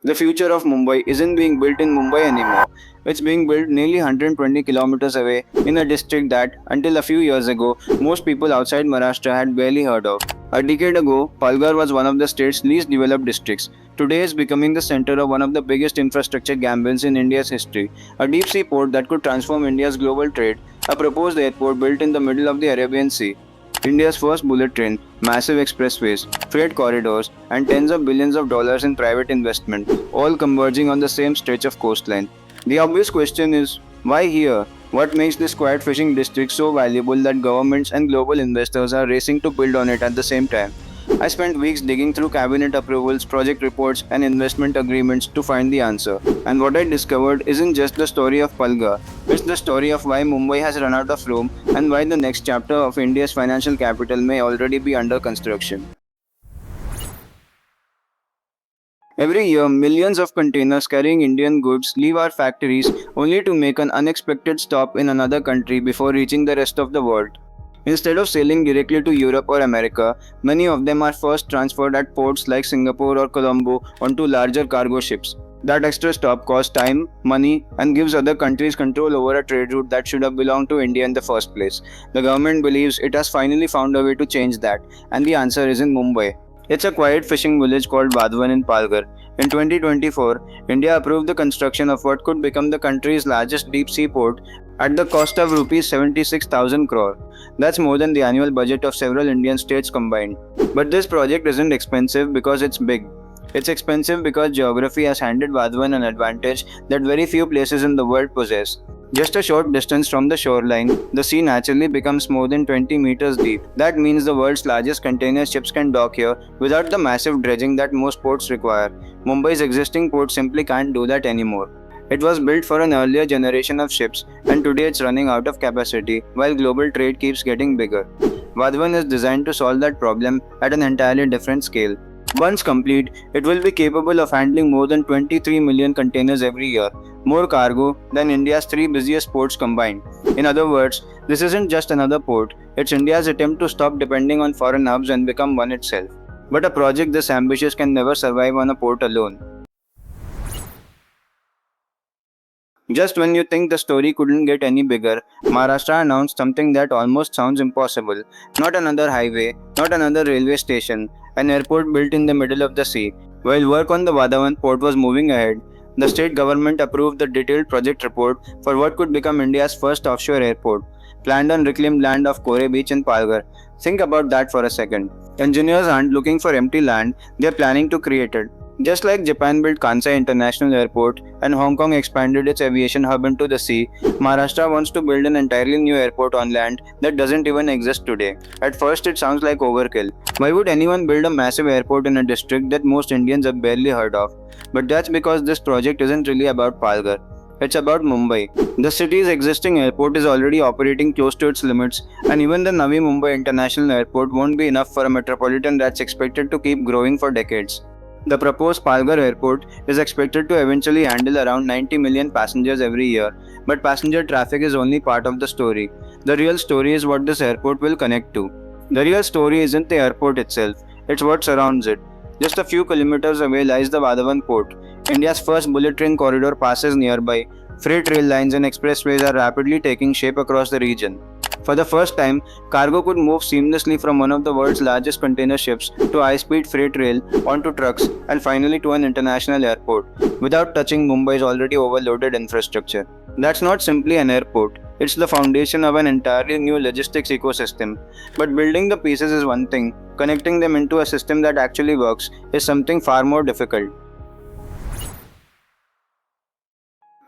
The future of Mumbai isn't being built in Mumbai anymore. It's being built nearly 120 kilometers away in a district that, until a few years ago, most people outside Maharashtra had barely heard of. A decade ago, Palghar was one of the state's least developed districts. Today it's becoming the center of one of the biggest infrastructure gambles in India's history. A deep sea port that could transform India's global trade, a proposed airport built in the middle of the Arabian Sea, India's first bullet train, massive expressways, freight corridors, and tens of billions of dollars in private investment, all converging on the same stretch of coastline. The obvious question is, why here? What makes this quiet fishing district so valuable that governments and global investors are racing to build on it at the same time? I spent weeks digging through cabinet approvals, project reports, and investment agreements to find the answer. And what I discovered isn't just the story of Palghar, it's the story of why Mumbai has run out of room and why the next chapter of India's financial capital may already be under construction. Every year, millions of containers carrying Indian goods leave our factories only to make an unexpected stop in another country before reaching the rest of the world. Instead of sailing directly to Europe or America, many of them are first transferred at ports like Singapore or Colombo onto larger cargo ships. That extra stop costs time, money, and gives other countries control over a trade route that should have belonged to India in the first place. The government believes it has finally found a way to change that, and the answer is in Mumbai. It's a quiet fishing village called Vadhavan in Palghar. In 2024, India approved the construction of what could become the country's largest deep sea port at the cost of rupees 76,000 crore. That's more than the annual budget of several Indian states combined. But this project isn't expensive because it's big. It's expensive because geography has handed Vadhavan an advantage that very few places in the world possess. Just a short distance from the shoreline, the sea naturally becomes more than 20 meters deep. That means the world's largest container ships can dock here without the massive dredging that most ports require. Mumbai's existing port simply can't do that anymore. It was built for an earlier generation of ships, and today it's running out of capacity while global trade keeps getting bigger. Vadhavan is designed to solve that problem at an entirely different scale. Once complete, it will be capable of handling more than 23 million containers every year, more cargo than India's three busiest ports combined. In other words, this isn't just another port, it's India's attempt to stop depending on foreign hubs and become one itself. But a project this ambitious can never survive on a port alone. Just when you think the story couldn't get any bigger, Maharashtra announced something that almost sounds impossible. Not another highway, not another railway station, an airport built in the middle of the sea. While work on the Vadhavan port was moving ahead, the state government approved the detailed project report for what could become India's first offshore airport, planned on reclaimed land of Kore Beach in Palghar. Think about that for a second. Engineers aren't looking for empty land, they're planning to create it. Just like Japan built Kansai International Airport and Hong Kong expanded its aviation hub into the sea, Maharashtra wants to build an entirely new airport on land that doesn't even exist today. At first, it sounds like overkill. Why would anyone build a massive airport in a district that most Indians have barely heard of? But that's because this project isn't really about Palghar. It's about Mumbai. The city's existing airport is already operating close to its limits, and even the Navi Mumbai International Airport won't be enough for a metropolitan that's expected to keep growing for decades. The proposed Palghar airport is expected to eventually handle around 90 million passengers every year, but passenger traffic is only part of the story. The real story is what this airport will connect to. The real story isn't the airport itself, it's what surrounds it. Just a few kilometers away lies the Vadhavan port. India's first bullet train corridor passes nearby. Freight rail lines and expressways are rapidly taking shape across the region. For the first time, cargo could move seamlessly from one of the world's largest container ships to high-speed freight rail onto trucks and finally to an international airport, without touching Mumbai's already overloaded infrastructure. That's not simply an airport, it's the foundation of an entirely new logistics ecosystem. But building the pieces is one thing, connecting them into a system that actually works is something far more difficult.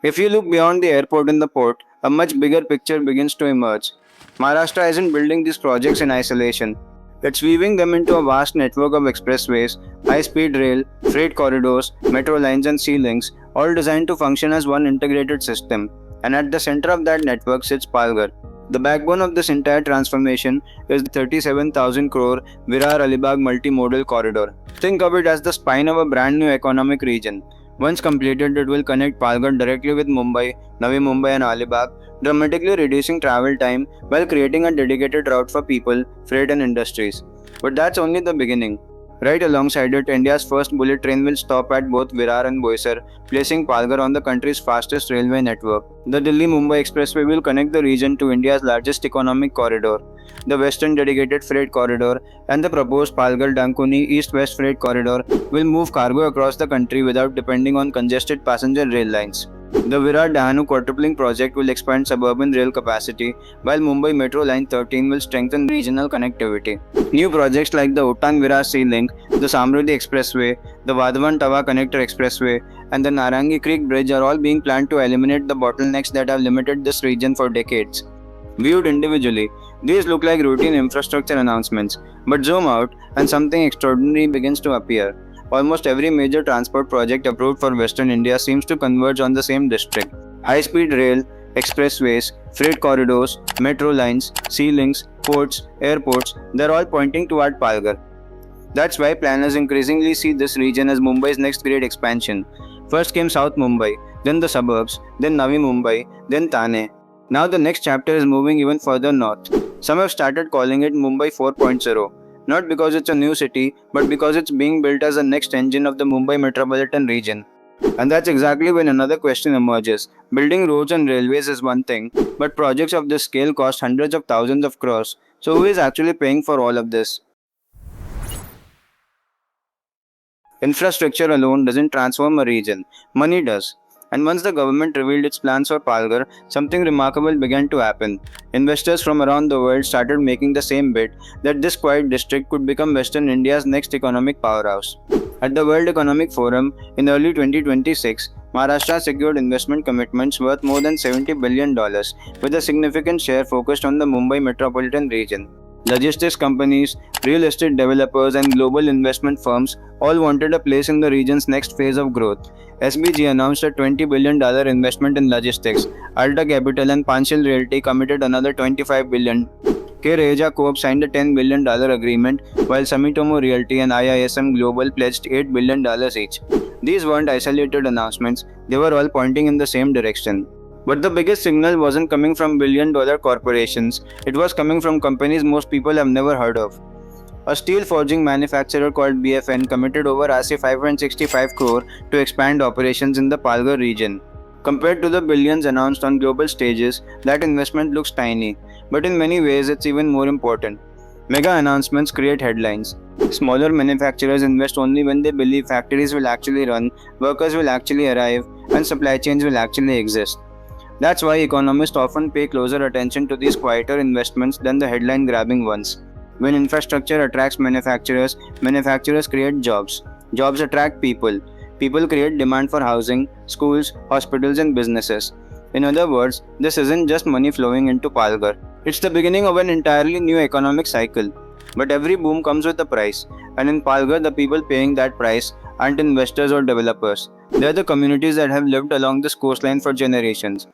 If you look beyond the airport and the port, a much bigger picture begins to emerge. Maharashtra isn't building these projects in isolation. It's weaving them into a vast network of expressways, high-speed rail, freight corridors, metro lines and sea links, all designed to function as one integrated system. And at the center of that network sits Palghar. The backbone of this entire transformation is the 37,000 crore Virar-Alibaug Multimodal Corridor. Think of it as the spine of a brand new economic region. Once completed, it will connect Palghar directly with Mumbai, Navi Mumbai and Alibag, dramatically reducing travel time while creating a dedicated route for people, freight and industries. But that's only the beginning. Right alongside it, India's first bullet train will stop at both Virar and Boisar, placing Palghar on the country's fastest railway network. The Delhi-Mumbai Expressway will connect the region to India's largest economic corridor, the Western Dedicated Freight Corridor, and the proposed Palghar-Dankuni East-West Freight Corridor will move cargo across the country without depending on congested passenger rail lines. The Virar-Dahanu quadrupling project will expand suburban rail capacity, while Mumbai Metro Line 13 will strengthen regional connectivity. New projects like the Uttan-Virar Sea Link, the Samruddhi Expressway, the Vadhavan Tawa Connector Expressway, and the Narangi Creek Bridge are all being planned to eliminate the bottlenecks that have limited this region for decades. Viewed individually, these look like routine infrastructure announcements, but zoom out and something extraordinary begins to appear. Almost every major transport project approved for Western India seems to converge on the same district. High-speed rail, expressways, freight corridors, metro lines, sea links, ports, airports, they're all pointing toward Palghar. That's why planners increasingly see this region as Mumbai's next great expansion. First came South Mumbai, then the suburbs, then Navi Mumbai, then Thane. Now the next chapter is moving even further north. Some have started calling it Mumbai 4.0. Not because it's a new city, but because it's being built as the next engine of the Mumbai metropolitan region. And that's exactly when another question emerges. Building roads and railways is one thing, but projects of this scale cost hundreds of thousands of crores. So who is actually paying for all of this? Infrastructure alone doesn't transform a region, money does. And once the government revealed its plans for Palghar, something remarkable began to happen. Investors from around the world started making the same bet that this quiet district could become Western India's next economic powerhouse. At the World Economic Forum in early 2026, Maharashtra secured investment commitments worth more than $70 billion, with a significant share focused on the Mumbai metropolitan region. Logistics companies, real estate developers, and global investment firms all wanted a place in the region's next phase of growth. SBG announced a $20 billion investment in logistics. Alta Capital and Panchal Realty committed another $25 billion. K. Reja Co-op signed a $10 billion agreement, while Sumitomo Realty and IISM Global pledged $8 billion each. These weren't isolated announcements, they were all pointing in the same direction. But the biggest signal wasn't coming from billion-dollar corporations, it was coming from companies most people have never heard of. A steel forging manufacturer called BFN committed over Rs 565 crore to expand operations in the Palghar region. Compared to the billions announced on global stages, that investment looks tiny, but in many ways it's even more important. Mega announcements create headlines. Smaller manufacturers invest only when they believe factories will actually run, workers will actually arrive, and supply chains will actually exist. That's why economists often pay closer attention to these quieter investments than the headline-grabbing ones. When infrastructure attracts manufacturers, manufacturers create jobs. Jobs attract people. People create demand for housing, schools, hospitals, and businesses. In other words, this isn't just money flowing into Palghar. It's the beginning of an entirely new economic cycle. But every boom comes with a price, and in Palghar, the people paying that price aren't investors or developers. They're the communities that have lived along this coastline for generations.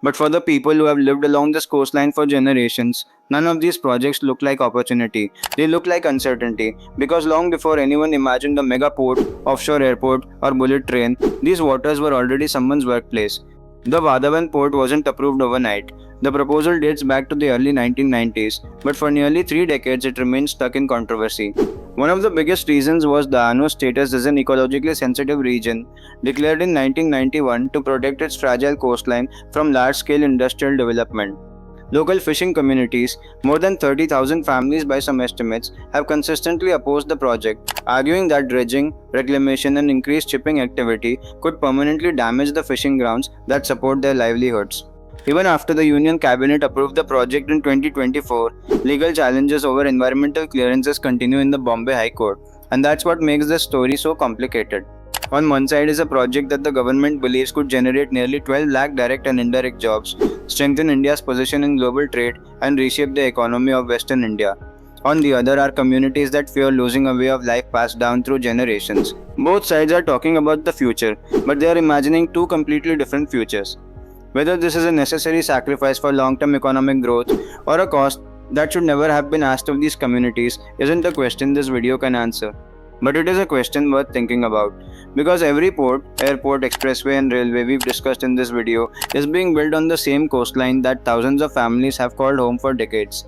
But for the people who have lived along this coastline for generations, none of these projects look like opportunity. They look like uncertainty. Because long before anyone imagined a mega port, offshore airport, or bullet train, these waters were already someone's workplace. The Vadhavan port wasn't approved overnight. The proposal dates back to the early 1990s, but for nearly 3 decades it remained stuck in controversy. One of the biggest reasons was Dahanu's status as an ecologically sensitive region, declared in 1991 to protect its fragile coastline from large-scale industrial development. Local fishing communities, more than 30,000 families by some estimates, have consistently opposed the project, arguing that dredging, reclamation, and increased shipping activity could permanently damage the fishing grounds that support their livelihoods. Even after the Union Cabinet approved the project in 2024, legal challenges over environmental clearances continue in the Bombay High Court, and that's what makes this story so complicated. On one side is a project that the government believes could generate nearly 12 lakh direct and indirect jobs, strengthen India's position in global trade, and reshape the economy of Western India. On the other are communities that fear losing a way of life passed down through generations. Both sides are talking about the future, but they are imagining two completely different futures. Whether this is a necessary sacrifice for long-term economic growth or a cost that should never have been asked of these communities isn't a question this video can answer. But it is a question worth thinking about, because every port, airport, expressway and railway we've discussed in this video is being built on the same coastline that thousands of families have called home for decades.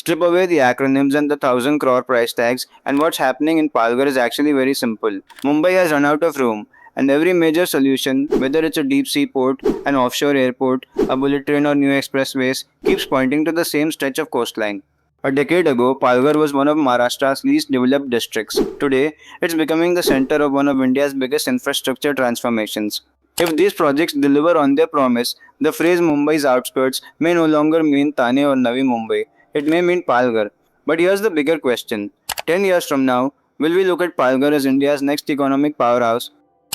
Strip away the acronyms and the 1,000 crore price tags, and what's happening in Palghar is actually very simple. Mumbai has run out of room, and every major solution, whether it's a deep sea port, an offshore airport, a bullet train, or new expressways, keeps pointing to the same stretch of coastline. A decade ago, Palghar was one of Maharashtra's least developed districts. Today, it's becoming the center of one of India's biggest infrastructure transformations. If these projects deliver on their promise, the phrase Mumbai's outskirts may no longer mean Thane or Navi Mumbai. It may mean Palghar. But here's the bigger question. 10 years from now, will we look at Palghar as India's next economic powerhouse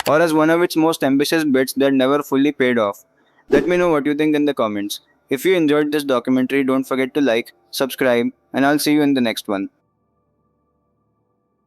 or as one of its most ambitious bets that never fully paid off? Let me know what you think in the comments. If you enjoyed this documentary, don't forget to like, subscribe, and I'll see you in the next one.